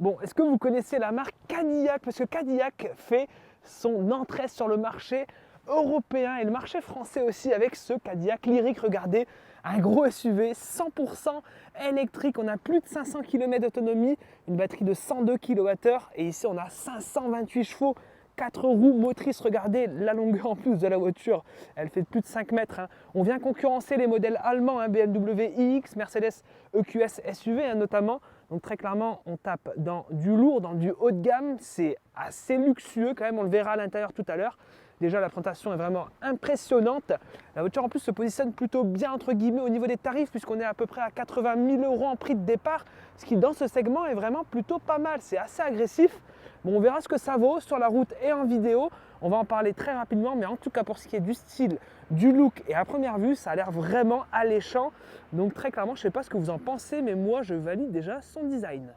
Bon, est-ce que vous connaissez la marque Cadillac? Parce que Cadillac fait son entrée sur le marché européen et le marché français aussi avec ce Cadillac Lyriq. Regardez, un gros SUV 100% électrique. On a plus de 500 km d'autonomie, une batterie de 102 kWh et ici on a 528 chevaux. 4 roues motrices, regardez la longueur en plus de la voiture, elle fait plus de 5 mètres. On vient concurrencer les modèles allemands, BMW iX, Mercedes EQS SUV notamment. Donc très clairement, on tape dans du lourd, dans du haut de gamme. C'est assez luxueux quand même, on le verra à l'intérieur tout à l'heure. Déjà, la présentation est vraiment impressionnante. La voiture en plus se positionne plutôt bien entre guillemets au niveau des tarifs puisqu'on est à peu près à 80 000 € en prix de départ, ce qui dans ce segment est vraiment plutôt pas mal. C'est assez agressif. Bon, on verra ce que ça vaut sur la route et en vidéo. On va en parler très rapidement, mais en tout cas pour ce qui est du style, du look et à première vue, ça a l'air vraiment alléchant. Donc très clairement, je ne sais pas ce que vous en pensez, mais moi je valide déjà son design.